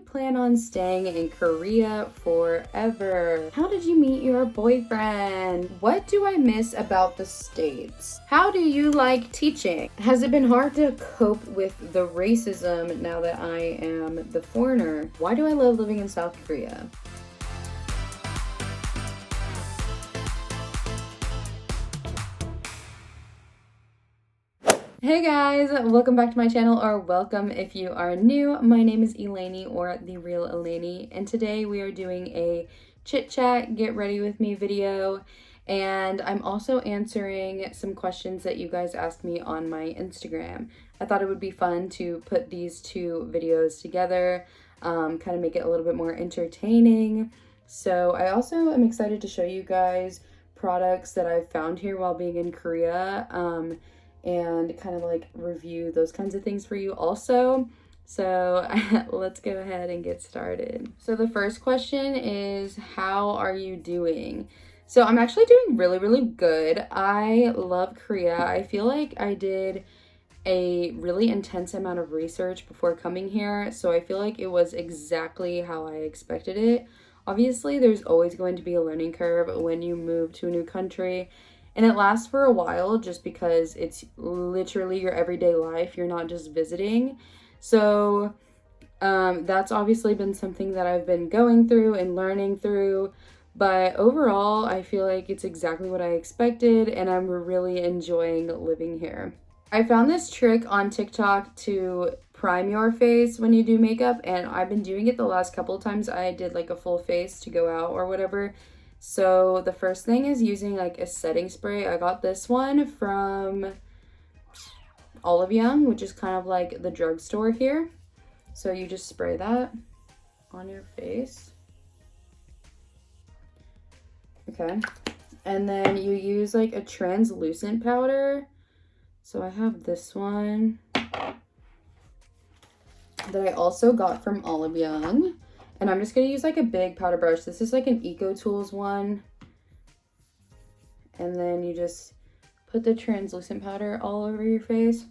plan on staying in Korea forever? How did you meet your boyfriend? What do I miss about the States? How do you like teaching? Has it been hard to cope with the racism now that I am the foreigner? Why do I love living in South Korea? Hey guys, welcome back to my channel, or welcome if you are new. My name is Elaini, or the Real Elaini, and today we are doing a chit-chat, get ready with me video, and I'm also answering some questions that you guys asked me on my Instagram. I thought it would be fun to put these two videos together, kind of make it a little bit more entertaining. So I also am excited to show you guys products that I've found here while being in Korea, and kind of like review those kinds of things for you also. So let's go ahead and get started. So the first question is, how are you doing? So I'm actually doing really good. I love Korea. I feel like I did a really intense amount of research before coming here, so I feel like it was exactly how I expected it. Obviously, there's always going to be a learning curve when you move to a new country, and it lasts for a while just because it's literally your everyday life. You're not just visiting. So that's obviously been something that I've been going through and learning through. But overall, I feel like it's exactly what I expected, and I'm really enjoying living here. I found this trick on TikTok to prime your face when you do makeup, and I've been doing it the last couple of times I did like a full face to go out or whatever. So the first thing is using like a setting spray. I got this one from Olive Young, which is kind of like the drugstore here. So you just spray that on your face. Okay. And then you use like a translucent powder. So I have this one that I also got from Olive Young. And I'm just going to use like a big powder brush. This is like an Eco Tools one. And then you just put the translucent powder all over your face.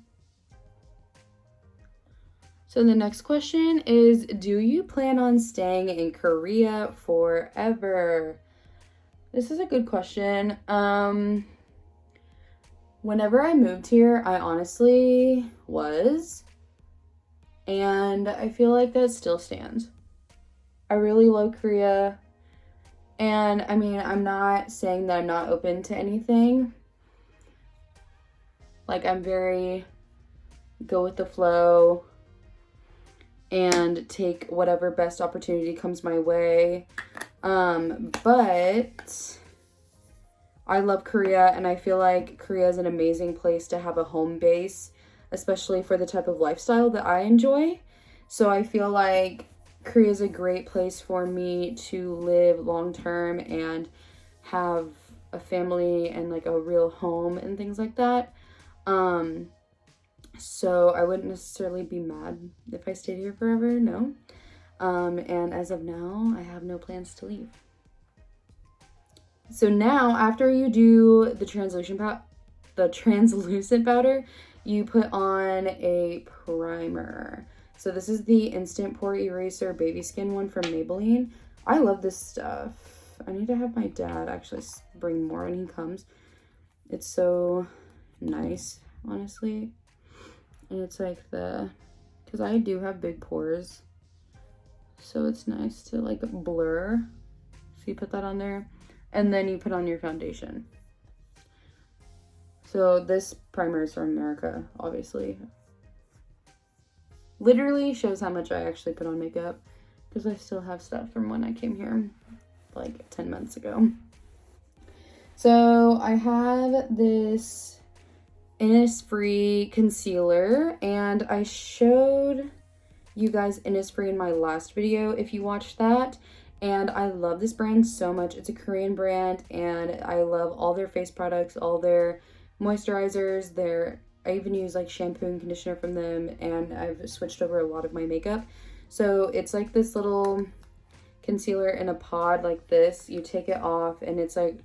So the next question is, do you plan on staying in Korea forever? This is a good question. Whenever I moved here, I honestly was. And I feel like that still stands. I really love Korea, and I mean, I'm not saying that I'm not open to anything. Like, I'm very go with the flow and take whatever best opportunity comes my way. But I love Korea, and I feel like Korea is an amazing place to have a home base, especially for the type of lifestyle that I enjoy. So I feel like Korea is a great place for me to live long term and have a family and like a real home and things like that. So I wouldn't necessarily be mad if I stayed here forever, no. And as of now, I have no plans to leave. So now, after you do the translucent powder, you put on a primer. So this is the Instant Pore Eraser Baby Skin one from Maybelline. I love this stuff. I need to have my dad actually bring more when he comes. It's so nice, honestly. And it's like because I do have big pores. So it's nice to like blur. So you put that on there. And then you put on your foundation. So this primer is from America, obviously. Literally shows how much I actually put on makeup, because I still have stuff from when I came here like 10 months ago. So I have this Innisfree concealer, and I showed you guys Innisfree in my last video if you watched that. And I love this brand so much. It's a Korean brand, and I love all their face products, all their moisturizers, I even use like shampoo and conditioner from them, and I've switched over a lot of my makeup. So it's like this little concealer in a pod like this. You take it off, and it's like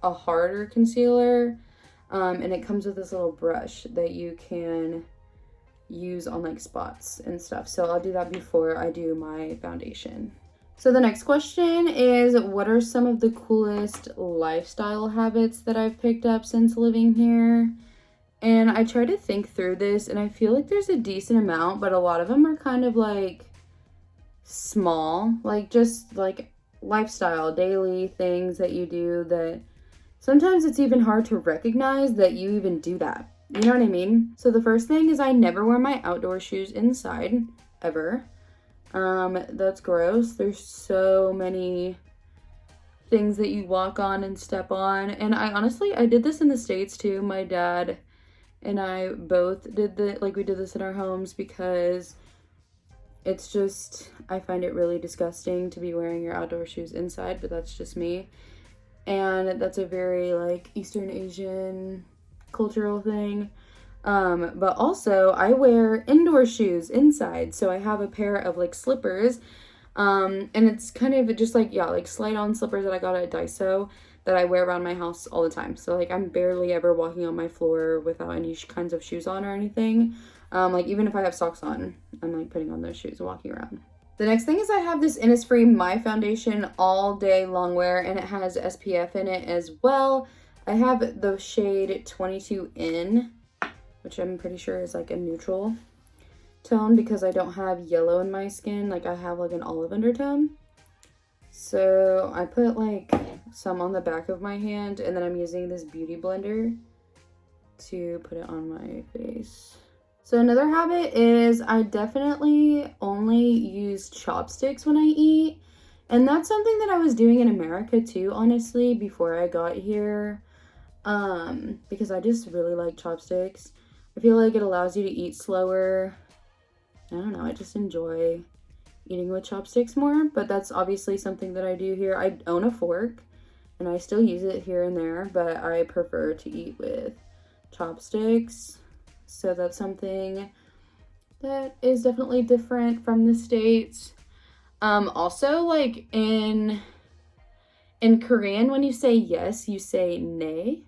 a harder concealer, and it comes with this little brush that you can use on like spots and stuff. So I'll do that before I do my foundation. So the next question is, what are some of the coolest lifestyle habits that I've picked up since living here? And I try to think through this, and I feel like there's a decent amount, but a lot of them are kind of like small, like just like lifestyle, daily things that you do that sometimes it's even hard to recognize that you even do that. You know what I mean? So the first thing is I never wear my outdoor shoes inside, ever. That's gross. There's so many things that you walk on and step on. And I did this in the States too. My dad and I both did we did this in our homes because it's just, I find it really disgusting to be wearing your outdoor shoes inside, but that's just me. And that's a very like Eastern Asian cultural thing. But also I wear indoor shoes inside. So I have a pair of like slippers. And it's kind of just like, yeah, like slide on slippers that I got at Daiso that I wear around my house all the time. So like I'm barely ever walking on my floor without any kinds of shoes on or anything. Like even if I have socks on, I'm like putting on those shoes and walking around. The next thing is I have this Innisfree My Foundation All Day Long Wear, and it has SPF in it as well. I have the shade 22N, which I'm pretty sure is like a neutral tone because I don't have yellow in my skin. Like I have like an olive undertone. So I put like some on the back of my hand, and then I'm using this beauty blender to put it on my face. So another habit is I definitely only use chopsticks when I eat. And that's something that I was doing in America too, honestly, before I got here. Because I just really like chopsticks. I feel like it allows you to eat slower. I don't know, I just enjoy eating with chopsticks more, but that's obviously something that I do here. I own a fork and I still use it here and there, but I prefer to eat with chopsticks. So that's something that is definitely different from the States. Also, like in Korean, when you say yes, you say ne.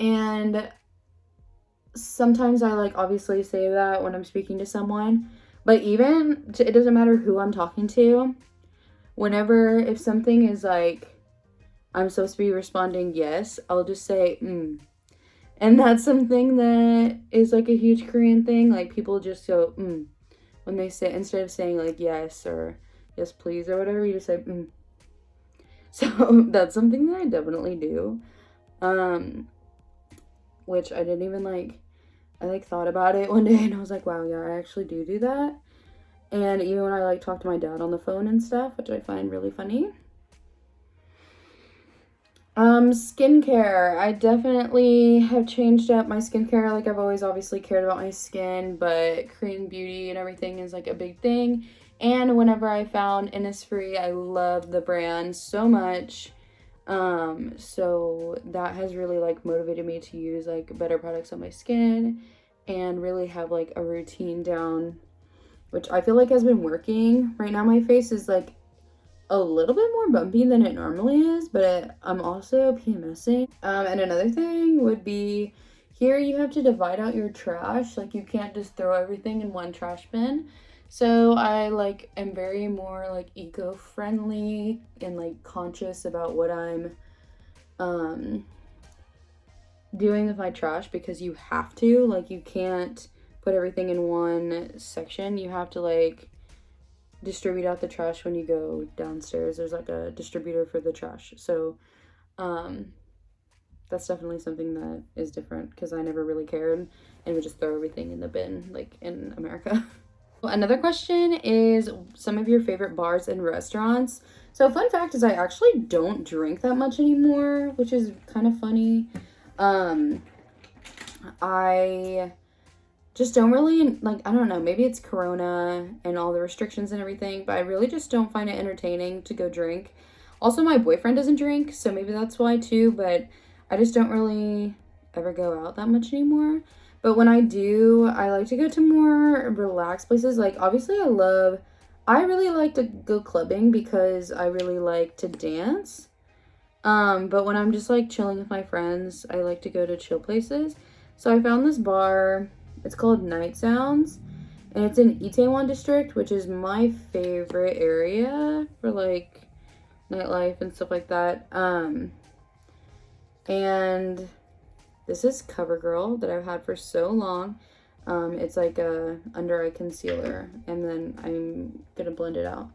And sometimes I like obviously say that when I'm speaking to someone, but it doesn't matter who I'm talking to. Whenever, if something is like, I'm supposed to be responding yes, I'll just say And that's something that is like a huge Korean thing. Like people just go when they say, instead of saying like yes or yes please or whatever, you just say So that's something that I definitely do. Which I didn't even like, I like thought about it one day and I was like, wow, yeah, I actually do that. And even when I like talk to my dad on the phone and stuff, which I find really funny. Skincare. I definitely have changed up my skincare. Like I've always obviously cared about my skin, but Korean beauty and everything is like a big thing. And whenever I found Innisfree, I love the brand so much. So that has really like motivated me to use like better products on my skin and really have like a routine down, which I feel like has been working. Right now my face is like a little bit more bumpy than it normally is, but I'm also PMSing. And another thing would be, here you have to divide out your trash. Like you can't just throw everything in one trash bin. So I like am very more like eco-friendly and like conscious about what I'm doing with my trash, because you have to, like, you can't put everything in one section. You have to like distribute out the trash when you go downstairs. There's like a distributor for the trash. So that's definitely something that is different because I never really cared and would just throw everything in the bin like in America. Another question is some of your favorite bars and restaurants. So fun fact is I actually don't drink that much anymore, which is kind of funny. I just don't really, like, I don't know, maybe it's Corona and all the restrictions and everything, but I really just don't find it entertaining to go drink. Also, my boyfriend doesn't drink, so maybe that's why too, but I just don't really ever go out that much anymore. But when I do, I like to go to more relaxed places. Like, obviously, I really like to go clubbing because I really like to dance. But when I'm just, like, chilling with my friends, I like to go to chill places. So I found this bar It's called Night Sounds, and it's in Itaewon District, which is my favorite area for like nightlife and stuff like that. And this is CoverGirl that I've had for so long. It's like a under eye concealer, and then I'm gonna blend it out.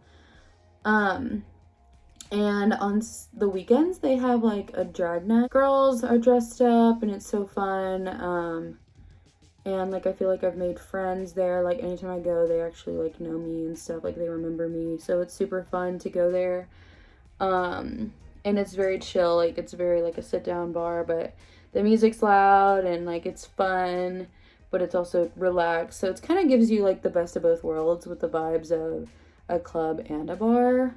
And on the weekends they have like a drag night. Girls are dressed up and it's so fun. And like I feel like I've made friends there. Like anytime I go, they actually like know me and stuff, like they remember me, so it's super fun to go there. And it's very chill, like it's very like a sit down bar, but the music's loud and like it's fun, but it's also relaxed, so it kind of gives you like the best of both worlds with the vibes of a club and a bar.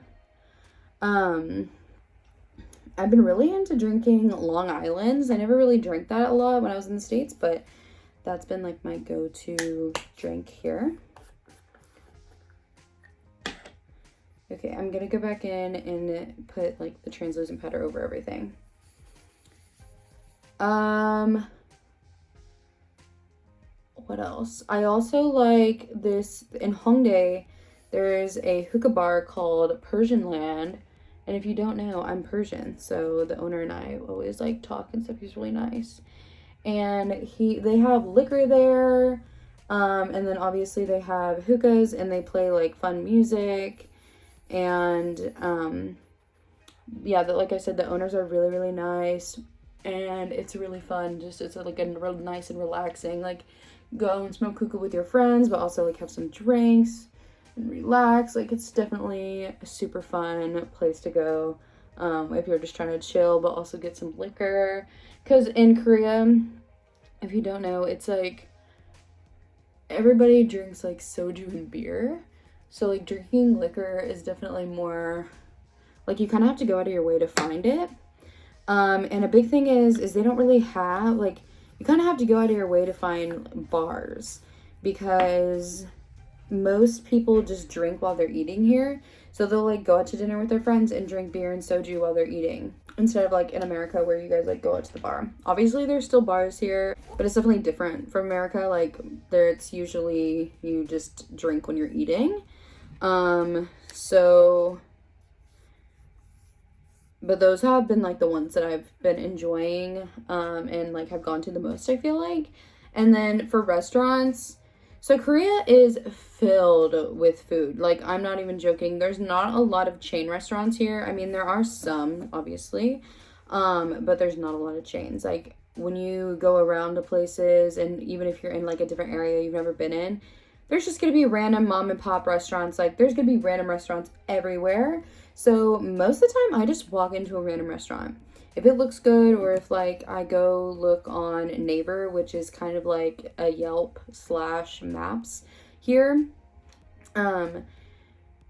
I've been really into drinking Long Island's. I never really drank that a lot when I was in the States, but that's been like my go-to drink here. Okay, I'm gonna go back in and put like the translucent powder over everything. What else? I also like this in Hongdae. There's a hookah bar called Persian Land. And if you don't know, I'm Persian, so the owner and I always like talk and stuff. He's really nice. And they have liquor there. And then obviously they have hookahs and they play like fun music. And yeah, like I said, the owners are really, really nice. And it's really fun. Just it's like a real nice and relaxing. Like go and smoke hookah with your friends, but also like have some drinks and relax. Like it's definitely a super fun place to go if you're just trying to chill, but also get some liquor. Because in Korea, if you don't know, it's like everybody drinks like soju and beer, so like drinking liquor is definitely more like you kind of have to go out of your way to find it. And a big thing is they don't really have like, you kind of have to go out of your way to find bars, because most people just drink while they're eating here. So they'll like go out to dinner with their friends and drink beer and soju while they're eating, instead of like in America where you guys like go out to the bar. Obviously there's still bars here, but it's definitely different from America. Like there it's usually you just drink when you're eating. But those have been like the ones that I've been enjoying and like have gone to the most, I feel like. And then for restaurants, so Korea is filled with food. Like I'm not even joking. There's not a lot of chain restaurants here. I mean, there are some, obviously, but there's not a lot of chains. Like when you go around to places, and even if you're in like a different area you've never been in, there's just gonna be random mom and pop restaurants. Like there's gonna be random restaurants everywhere. So most of the time I just walk into a random restaurant. If it looks good, or if like I go look on Neighbor, which is kind of like a Yelp / Maps here, and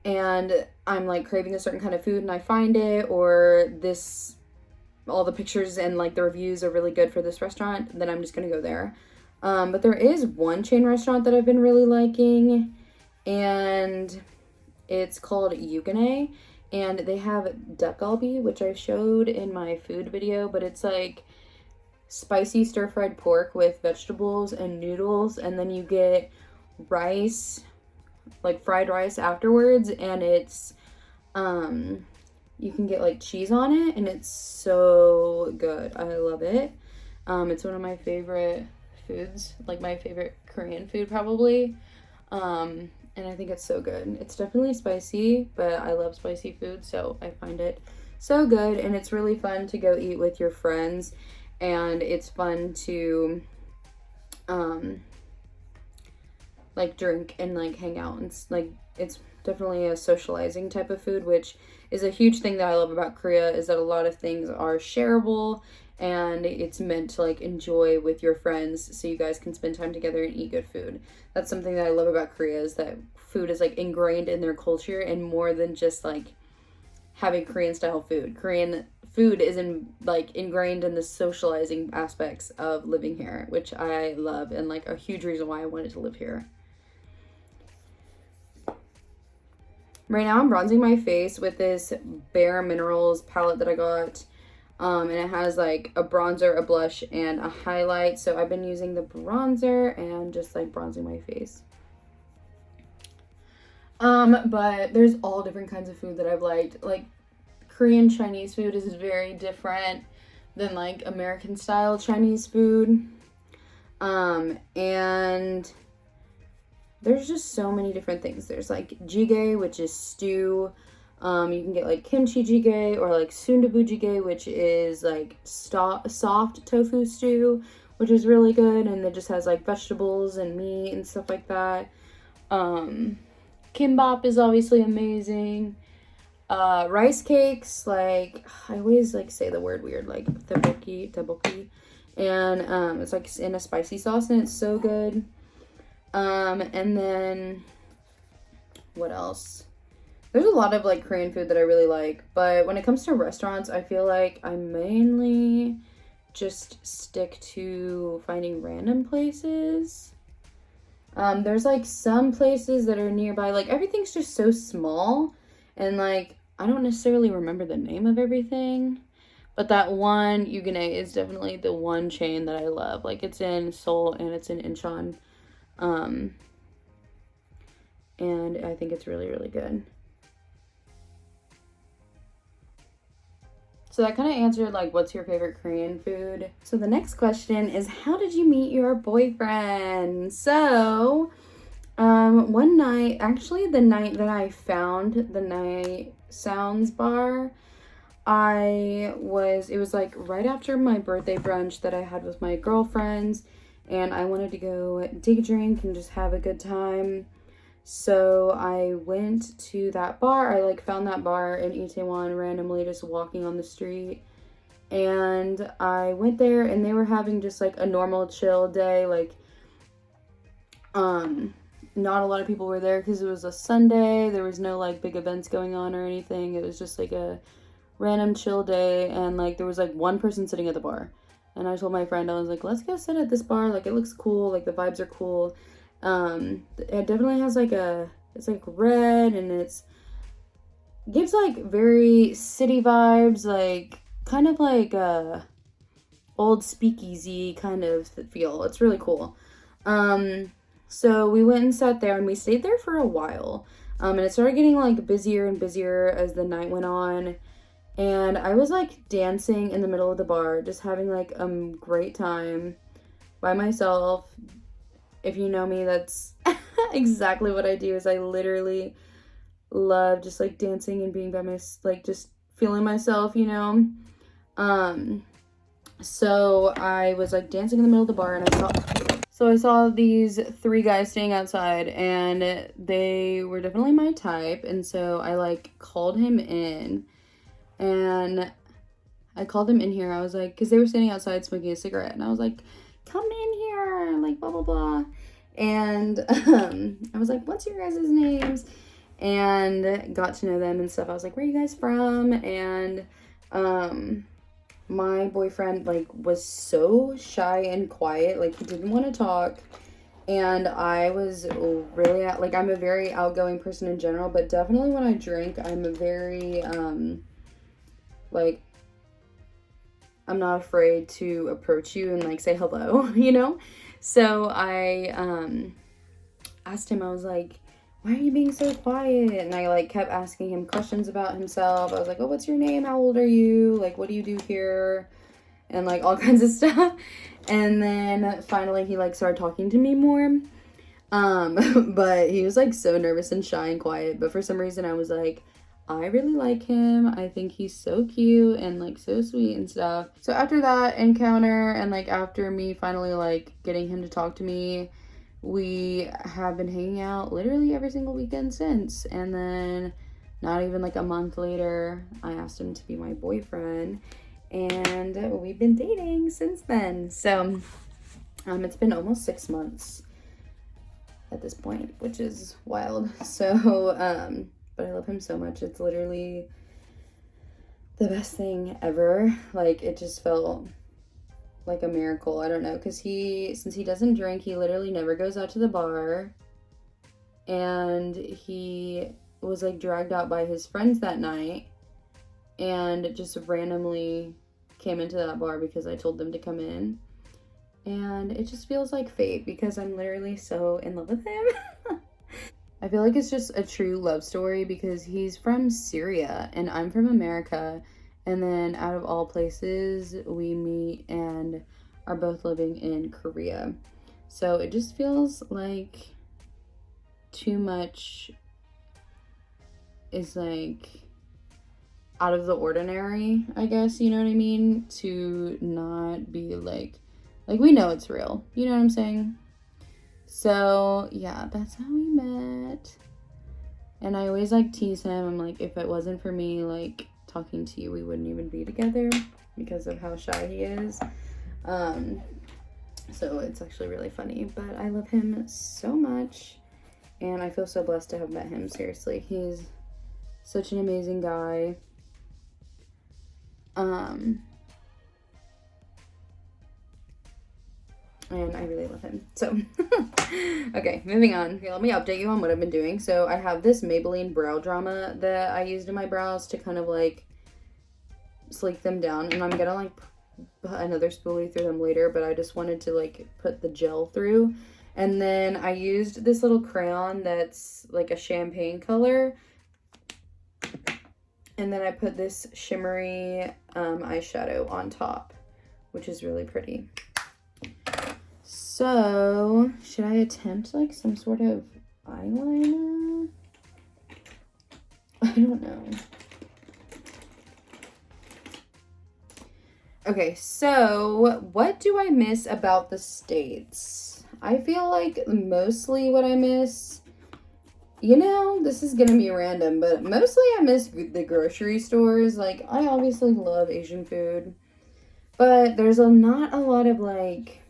I'm like craving a certain kind of food and I find it, or all the pictures and like the reviews are really good for this restaurant, then I'm just gonna go there. But there is one chain restaurant that I've been really liking, and it's called Yugane. And they have duck galbi, which I showed in my food video, but it's like spicy stir-fried pork with vegetables and noodles, and then you get rice, like fried rice afterwards, and it's you can get like cheese on it, and it's so good. I love it. It's one of my favorite foods, like my favorite Korean food probably. And I think it's so good. It's definitely spicy, but I love spicy food, so I find it so good. And it's really fun to go eat with your friends, and it's fun to like drink and like hang out, and it's definitely a socializing type of food, which is a huge thing that I love about Korea, is that a lot of things are shareable and it's meant to like enjoy with your friends, so you guys can spend time together and eat good food. That's something that I love about Korea, is that food is like ingrained in their culture, and more than just like having Korean style food. Korean food is ingrained in the socializing aspects of living here, which I love, and like a huge reason why I wanted to live here. Right now I'm bronzing my face with this Bare Minerals palette that I got And it has like a bronzer, a blush, and a highlight. So I've been using the bronzer and just like bronzing my face. But there's all different kinds of food that I've liked. Like Korean Chinese food is very different than like American style Chinese food. And there's just so many different things. There's like jjigae, which is stew. You can get like kimchi jjigae or like sundubu jjigae, which is like soft tofu stew, which is really good. And it just has like vegetables and meat and stuff like that. Kimbap is obviously amazing. Rice cakes, like, I always like say the word weird, like tteokbokki. And it's like in a spicy sauce and it's so good. And then what else? There's a lot of like Korean food that I really like, but when it comes to restaurants, I feel like I mainly just stick to finding random places. There's like some places that are nearby, like everything's just so small, and like I don't necessarily remember the name of everything, but that one Yugane is definitely the one chain that I love. Like it's in Seoul and it's in Incheon. And I think it's really, really good. So that kind of answered like what's your favorite Korean food. So the next question is, how did you meet your boyfriend? So one night, actually the night that I found the Night Sounds bar, it was like right after my birthday brunch that I had with my girlfriends, and I wanted to go take a drink and just have a good time. So I went to that bar. I like found that bar in Itaewon randomly, just walking on the street. And I went there and they were having just like a normal chill day. Like, not a lot of people were there because it was a Sunday. There was no like big events going on or anything. It was just like a random chill day. And like there was like one person sitting at the bar. And I told my friend, I was like, let's go sit at this bar. Like it looks cool. Like the vibes are cool. It definitely has like it's like red and gives like very city vibes, like kind of like a old speakeasy kind of feel. It's really cool. So we went and sat there and we stayed there for a while. And it started getting like busier and busier as the night went on. And I was like dancing in the middle of the bar, just having like a great time by myself. If you know me, that's exactly what I do. Is I literally love just like dancing and being by like just feeling myself, you know. So I was like dancing in the middle of the bar, and I saw these three guys staying outside, and they were definitely my type. And so I like called him in, and I called him in here. I was like, because they were standing outside smoking a cigarette, and I was like, come in here, like blah blah blah. And I was like, what's your guys' names? And got to know them and stuff. I was like, where are you guys from? And my boyfriend like was so shy and quiet, like he didn't want to talk. And I was really like, I'm a very outgoing person in general, but definitely when I drink, I'm a very like, I'm not afraid to approach you and like say hello, you know? So I asked him, I was like, why are you being so quiet? And I like kept asking him questions about himself. I was like, oh, what's your name? How old are you? Like, what do you do here? And like all kinds of stuff. And then finally he like started talking to me more. But he was like so nervous and shy and quiet. But for some reason I was like, I really like him. I think he's so cute and like so sweet and stuff. So after that encounter and like after me finally like getting him to talk to me, we have been hanging out literally every single weekend since. And then not even like a month later, I asked him to be my boyfriend, and we've been dating since then. So it's been almost 6 months at this point, which is wild. So but I love him so much. It's literally the best thing ever. Like, it just felt like a miracle. I don't know, because since he doesn't drink, he literally never goes out to the bar. And he was like dragged out by his friends that night and just randomly came into that bar because I told them to come in. And it just feels like fate because I'm literally so in love with him. I feel like it's just a true love story because he's from Syria and I'm from America. And then out of all places, we meet and are both living in Korea. So it just feels like too much is like out of the ordinary, I guess, you know what I mean? To not be like we know it's real, you know what I'm saying? So yeah, that's how we met. And I always like tease him. I'm like, if it wasn't for me like talking to you, we wouldn't even be together because of how shy he is. So it's actually really funny, but I love him so much and I feel so blessed to have met him. Seriously, he's such an amazing guy. And I really love him. So, okay, moving on. Okay, let me update you on what I've been doing. So I have this Maybelline Brow Drama that I used in my brows to kind of like sleek them down. And I'm gonna like put another spoolie through them later, but I just wanted to like put the gel through. And then I used this little crayon that's like a champagne color. And then I put this shimmery eyeshadow on top, which is really pretty. So, should I attempt like some sort of eyeliner? I don't know. Okay, so what do I miss about the States? I feel like mostly what I miss, you know, this is gonna be random, but mostly I miss the grocery stores. Like, I obviously love Asian food, but there's not a lot of like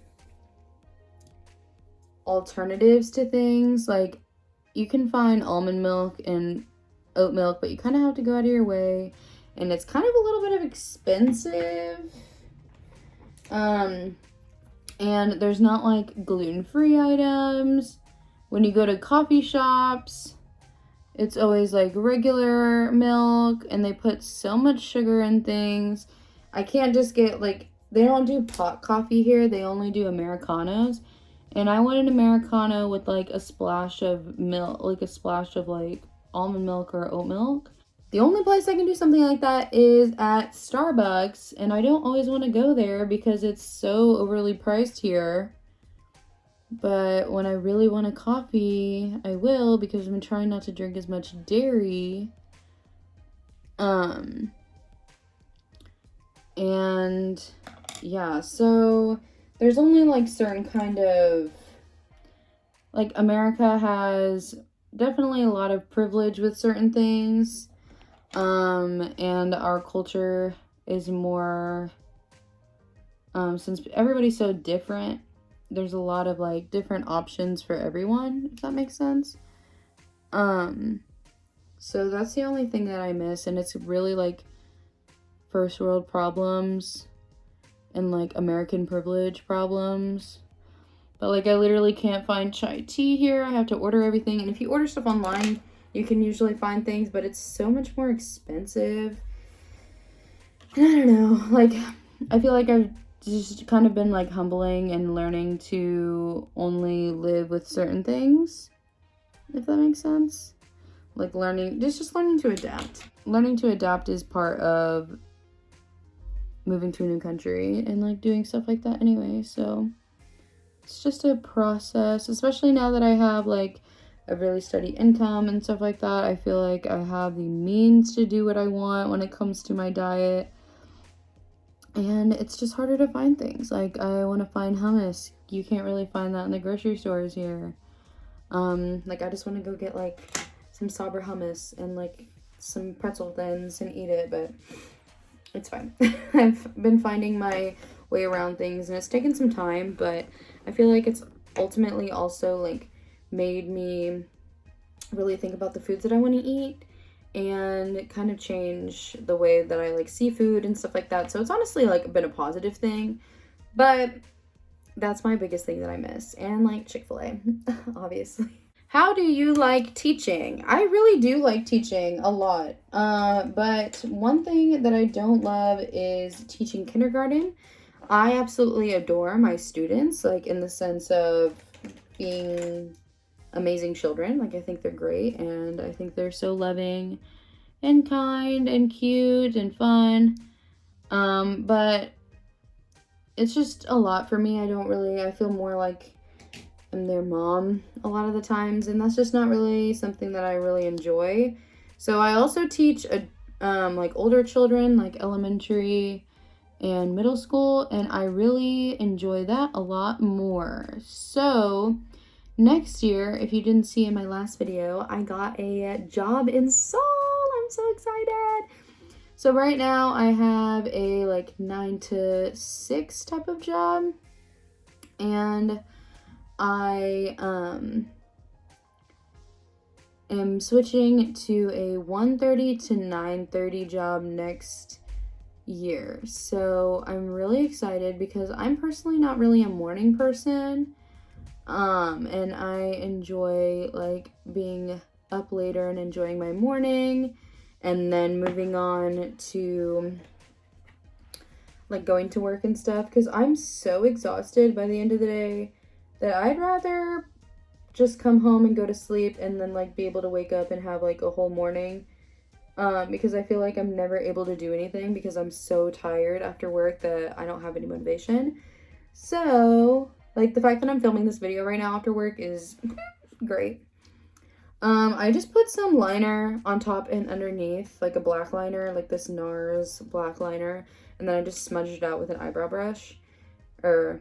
alternatives to things. Like, you can find almond milk and oat milk, but you kind of have to go out of your way, and it's kind of a little bit of expensive. And there's not like gluten-free items. When you go to coffee shops, it's always like regular milk, and they put so much sugar in things. I can't just get like, they don't do pot coffee here, they only do Americanos. And I want an Americano with like a splash of milk, like a splash of like almond milk or oat milk. The only place I can do something like that is at Starbucks, and I don't always want to go there because it's so overly priced here. But when I really want a coffee, I will, because I've been trying not to drink as much dairy. And yeah, so there's only like certain kind of, like, America has definitely a lot of privilege with certain things. And our culture is more, since everybody's so different, there's a lot of like different options for everyone, if that makes sense. So that's the only thing that I miss, and it's really like first world problems and like American privilege problems. But like, I literally can't find chai tea here. I have to order everything, and if you order stuff online, you can usually find things, but it's so much more expensive. And I don't know, like, I feel like I've just kind of been like humbling and learning to only live with certain things, if that makes sense. Like just learning to adapt. Learning to adapt is part of moving to a new country and like doing stuff like that anyway. So it's just a process, especially now that I have like a really steady income and stuff like that. I feel like I have the means to do what I want when it comes to my diet. And it's just harder to find things. Like, I want to find hummus. You can't really find that in the grocery stores here. Like, I just want to go get like some Sabra hummus and like some pretzel thins and eat it, but it's fine. I've been finding my way around things, and it's taken some time, but I feel like it's ultimately also like made me really think about the foods that I want to eat and kind of change the way that I like seafood and stuff like that. So it's honestly like been a positive thing, but that's my biggest thing that I miss. And like Chick-fil-A, obviously. How do you like teaching? I really do like teaching a lot. But one thing that I don't love is teaching kindergarten. I absolutely adore my students, like in the sense of being amazing children. Like I think they're great and I think they're so loving and kind and cute and fun. But it's just a lot for me. I feel more like I'm their mom a lot of the times, and that's just not really something that I really enjoy. So I also teach like older children, like elementary and middle school, and I really enjoy that a lot more. So next year, if you didn't see in my last video, I got a job in Seoul. I'm so excited. So right now I have a like 9 to 6 type of job, and I am switching to a 1:30 to 9:30 job next year. So I'm really excited because I'm personally not really a morning person. And I enjoy like being up later and enjoying my morning, and then moving on to like going to work and stuff, because I'm so exhausted by the end of the day that I'd rather just come home and go to sleep and then like be able to wake up and have like a whole morning, because I feel like I'm never able to do anything because I'm so tired after work that I don't have any motivation. So like the fact that I'm filming this video right now after work is great. I just put some liner on top and underneath, like a black liner, like this NARS black liner, and then I just smudged it out with an eyebrow brush, or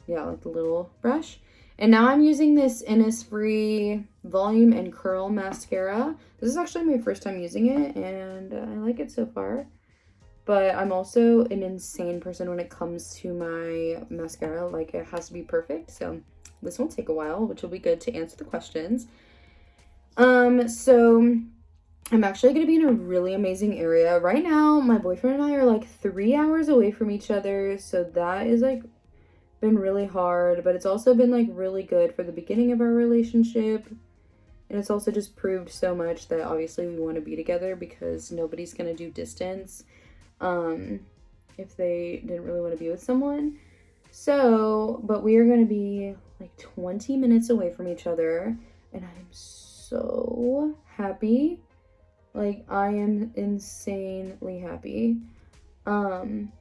yeah, like the little brush. And now I'm using this Innisfree Volume and Curl Mascara. This is actually my first time using it, and I like it so far. But I'm also an insane person when it comes to my mascara. Like, it has to be perfect. So this will take a while, which will be good to answer the questions. So I'm actually going to be in a really amazing area. Right now, my boyfriend and I are like 3 hours away from each other. So that is like been really hard, but it's also been like really good for the beginning of our relationship. And it's also just proved so much that obviously we want to be together, because nobody's going to do distance if they didn't really want to be with someone. So, but we are going to be like 20 minutes away from each other, and I am so happy. Like, I am insanely happy. And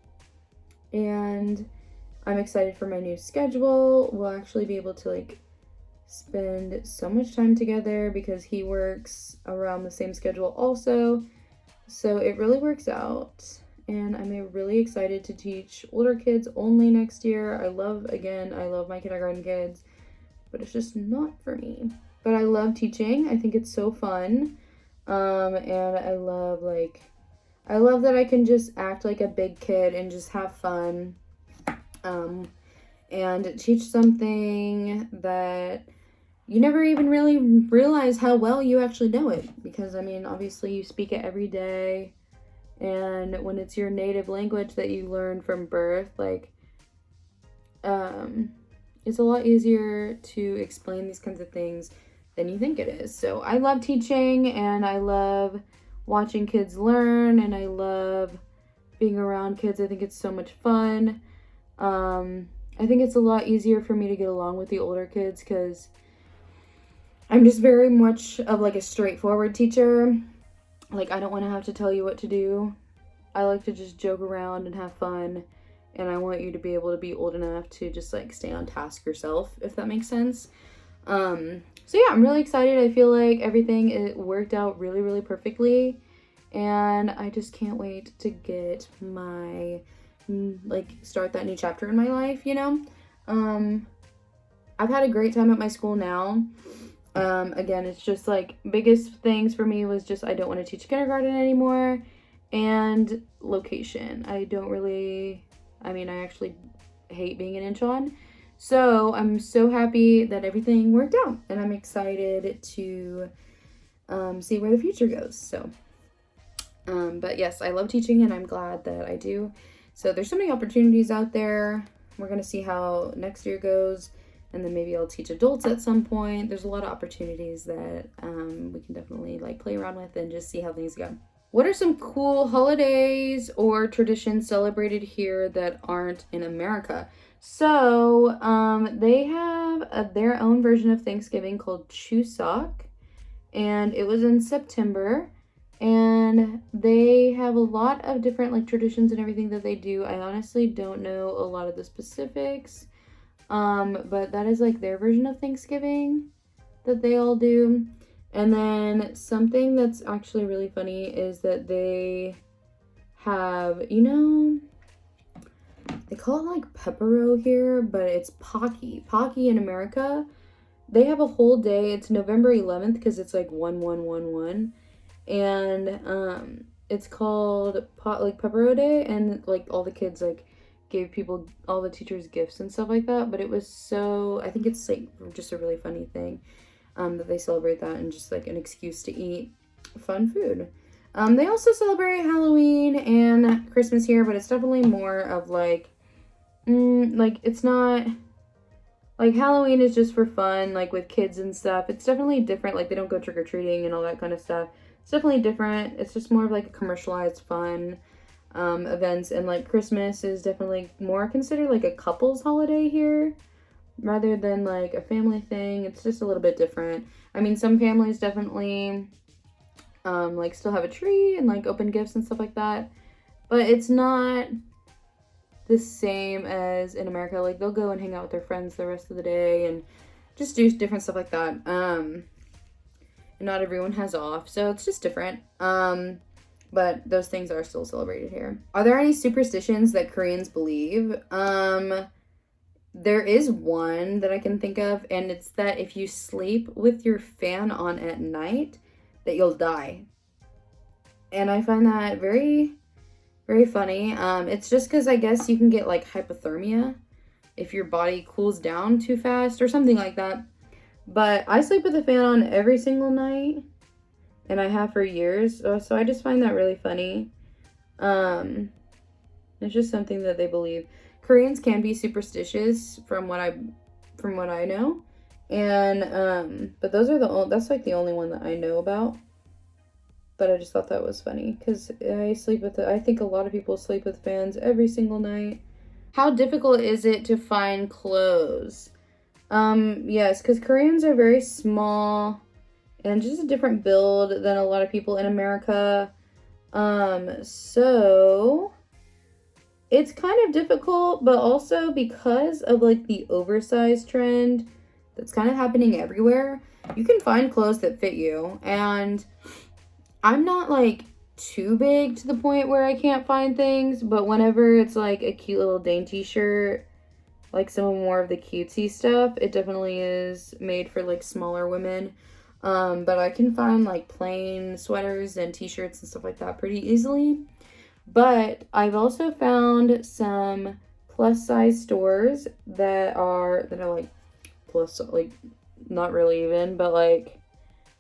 I'm excited for my new schedule. We'll actually be able to like spend so much time together because he works around the same schedule also. So it really works out. And I'm really excited to teach older kids only next year. I love my kindergarten kids, but it's just not for me. But I love teaching. I think it's so fun. And I love that I can just act like a big kid and just have fun. And teach something that you never even really realize how well you actually know it. Because, I mean, obviously you speak it every day. And when it's your native language that you learn from birth, like, it's a lot easier to explain these kinds of things than you think it is. So I love teaching, and I love watching kids learn, and I love being around kids. I think it's so much fun. I think it's a lot easier for me to get along with the older kids because I'm just very much of like a straightforward teacher. Like, I don't want to have to tell you what to do. I like to just joke around and have fun, and I want you to be able to be old enough to just like stay on task yourself, if that makes sense. So yeah, I'm really excited. I feel like it worked out really, really perfectly, and I just can't wait to get my start that new chapter in my life, you know? I've had a great time at my school now. Again, it's just like biggest things for me was just I don't want to teach kindergarten anymore, and location. I actually hate being in Incheon. So I'm so happy that everything worked out, and I'm excited to see where the future goes. So, but yes, I love teaching, and I'm glad that I do. So there's so many opportunities out there. We're going to see how next year goes. and then maybe I'll teach adults at some point. There's a lot of opportunities that we can definitely like play around with and just see how things go. What are some cool holidays or traditions celebrated here that aren't in America? So they have their own version of Thanksgiving called Chuseok, and it was in September. And they have a lot of different like traditions and everything that they do. I honestly don't know a lot of the specifics. But that is like their version of Thanksgiving that they all do. And then something that's actually really funny is that they have, they call it like pepero here, but it's Pocky. Pocky in America, they have a whole day. It's November 11th because it's like 1111. And it's called Pepero Day, and like all the kids like gave people, all the teachers, gifts and stuff like that. But it was so, I think it's like just a really funny thing that they celebrate that, and just like an excuse to eat fun food. They also celebrate Halloween and Christmas here, but it's definitely more of like it's not like Halloween is just for fun, like with kids and stuff. It's definitely different. Like they don't go trick-or-treating and all that kind of stuff. It's definitely different. It's just more of like a commercialized fun events. And like Christmas is definitely more considered like a couple's holiday here rather than like a family thing. It's just a little bit different. I mean, some families definitely like still have a tree and like open gifts and stuff like that, but it's not the same as in America. Like they'll go and hang out with their friends the rest of the day and just do different stuff like that. And not everyone has off, so it's just different. But those things are still celebrated here. Are there any superstitions that Koreans believe? There is one that I can think of, and it's that if you sleep with your fan on at night, that you'll die. And I find that very, very funny. It's just because I guess you can get like hypothermia if your body cools down too fast or something like that. But I sleep with a fan on every single night, and I have for years. So I just find that really funny. It's just something that they believe. Koreans can be superstitious from what I know. And but that's like the only one that I know about. But I just thought that was funny because I think a lot of people sleep with fans every single night. How difficult is it to find clothes? Yes, because Koreans are very small and just a different build than a lot of people in America. So it's kind of difficult, but also because of like the oversized trend that's kind of happening everywhere, you can find clothes that fit you. And I'm not like too big to the point where I can't find things, but whenever it's like a cute little dainty shirt, like some more of the cutesy stuff, it definitely is made for like smaller women. But I can find like plain sweaters and t-shirts and stuff like that pretty easily. But I've also found some plus size stores that are like plus, like not really even, but like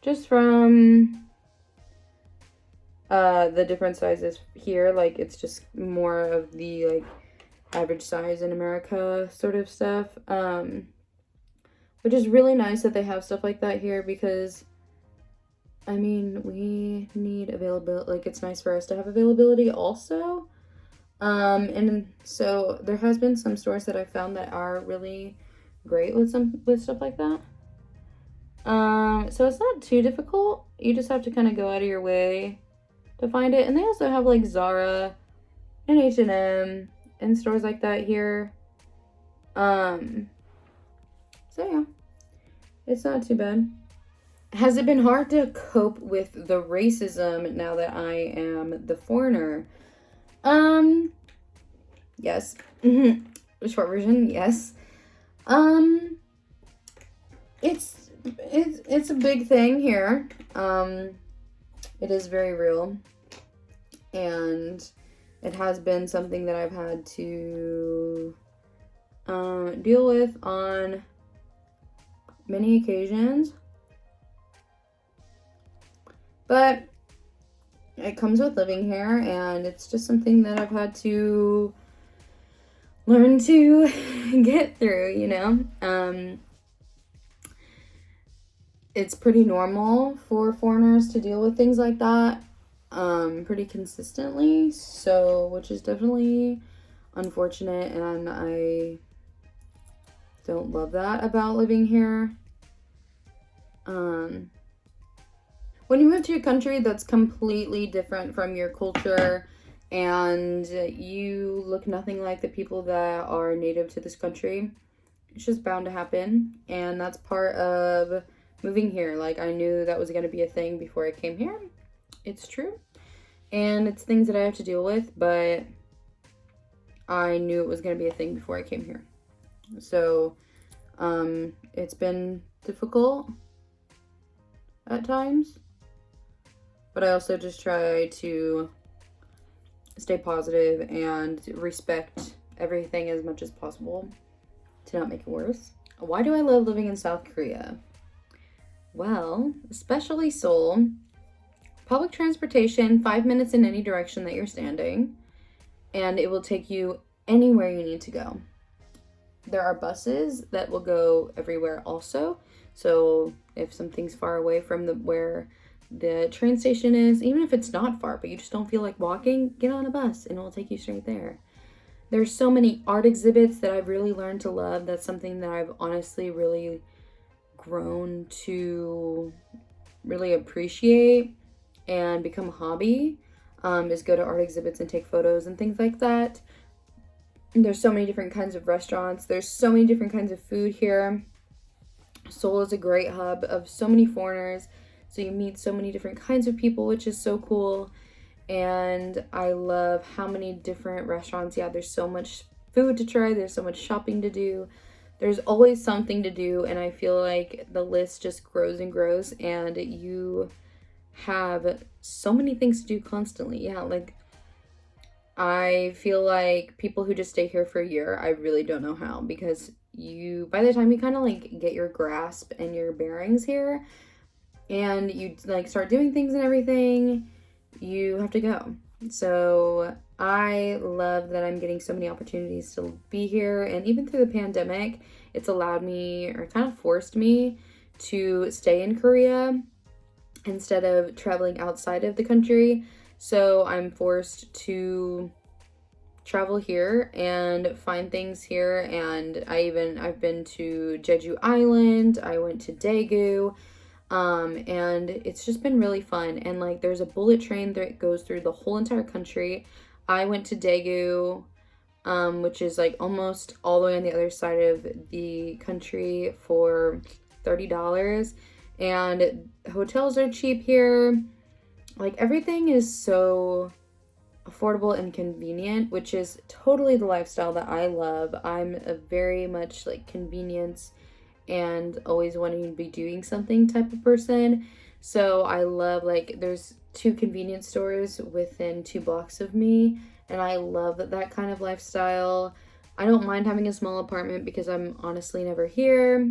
just from the different sizes here. Like it's just more of the like average size in America sort of stuff, which is really nice that they have stuff like that here, because I mean, we need availability. Like it's nice for us to have availability also. And so there has been some stores that I found that are really great with stuff like that. So it's not too difficult. You just have to kind of go out of your way to find it. And they also have like Zara and H&M and stores like that here. So yeah, it's not too bad. Has it been hard to cope with the racism now that I am the foreigner? Yes. The short version, yes. It's a big thing here. It is very real, and it has been something that I've had to deal with on many occasions. But it comes with living here, and it's just something that I've had to learn to get through, you know? it's pretty normal for foreigners to deal with things like that pretty consistently, so which is definitely unfortunate, and I don't love that about living here. When you move to a country that's completely different from your culture and you look nothing like the people that are native to this country, it's just bound to happen, and that's part of moving here. Like, I knew that was going to be a thing before I came here. It's true, and it's things that I have to deal with, but I knew it was going to be a thing before I came here. So it's been difficult at times, but I also just try to stay positive and respect everything as much as possible to not make it worse. Why do I love living in South Korea? Well, especially Seoul. Public transportation, 5 minutes in any direction that you're standing, and it will take you anywhere you need to go. There are buses that will go everywhere also. So if something's far away from where the train station is, even if it's not far, but you just don't feel like walking, get on a bus and it'll take you straight there. There's so many art exhibits that I've really learned to love. That's something that I've honestly really grown to really appreciate and become a hobby, is go to art exhibits and take photos and things like that. There's so many different kinds of restaurants. There's so many different kinds of food here. Seoul is a great hub of so many foreigners. So you meet so many different kinds of people, which is so cool. And I love how many different restaurants. Yeah, there's so much food to try. There's so much shopping to do. There's always something to do. And I feel like the list just grows and grows. And you have so many things to do constantly. Yeah, like I feel like people who just stay here for a year, I really don't know how, because by the time you kind of like get your grasp and your bearings here and you like start doing things and everything, you have to go. So I love that I'm getting so many opportunities to be here, and even through the pandemic, it's allowed me, or kind of forced me, to stay in Korea instead of traveling outside of the country. So I'm forced to travel here and find things here, and I've been to Jeju Island, I went to Daegu, and it's just been really fun. And like there's a bullet train that goes through the whole entire country. I went to Daegu, which is like almost all the way on the other side of the country, for $30, and hotels are cheap here. Like everything is so affordable and convenient, which is totally the lifestyle that I love. I'm a very much like convenience and always wanting to be doing something type of person. So I love, like, there's 2 convenience stores within 2 blocks of me, and I love that kind of lifestyle. I don't mind having a small apartment because I'm honestly never here.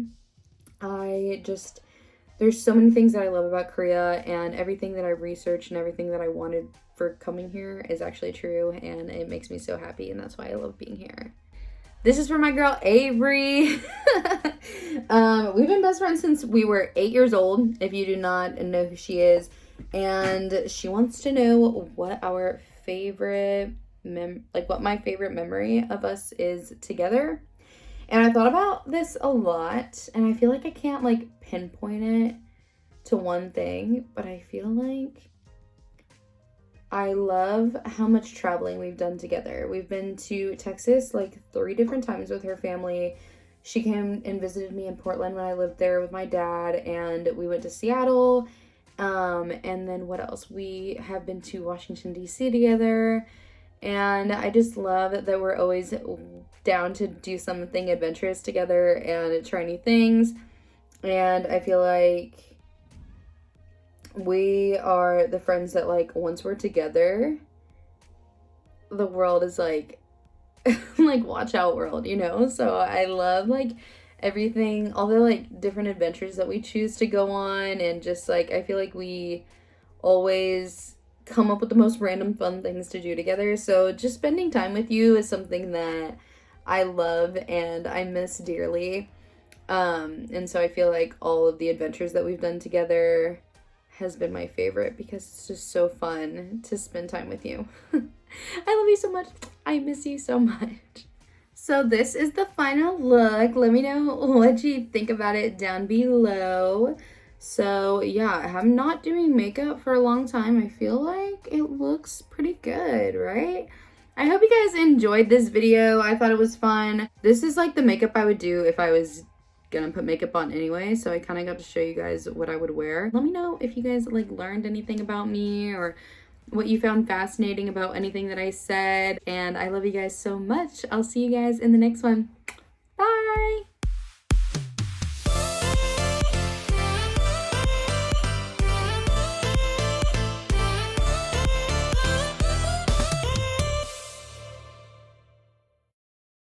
There's so many things that I love about Korea, and everything that I researched and everything that I wanted for coming here is actually true, and it makes me so happy, and that's why I love being here. This is for my girl Avery. We've been best friends since we were 8 years old, if you do not know who she is, and she wants to know what our favorite what my favorite memory of us is together. And I thought about this a lot, and I feel like I can't like pinpoint it to one thing, but I feel like I love how much traveling we've done together. We've been to Texas like 3 different times with her family. She came and visited me in Portland when I lived there with my dad, and we went to Seattle. And then what else? We have been to Washington, D.C. together. And I just love that we're always down to do something adventurous together and try new things. And I feel like we are the friends that, like, once we're together, the world is like, like, watch out world, you know? So I love, like, everything, all the, like, different adventures that we choose to go on. And just, like, I feel like we always come up with the most random fun things to do together. So just spending time with you is something that I love and I miss dearly. And so I feel like all of the adventures that we've done together has been my favorite because it's just so fun to spend time with you. I love you so much. I miss you so much. So this is the final look. Let me know what you think about it down below. So yeah, I'm not doing makeup for a long time. I feel like it looks pretty good, right? I hope you guys enjoyed this video. I thought it was fun. This is like the makeup I would do if I was gonna put makeup on anyway, so I kind of got to show you guys what I would wear. Let me know if you guys like learned anything about me or what you found fascinating about anything that I said. And I love you guys so much. I'll see you guys in the next one. Bye!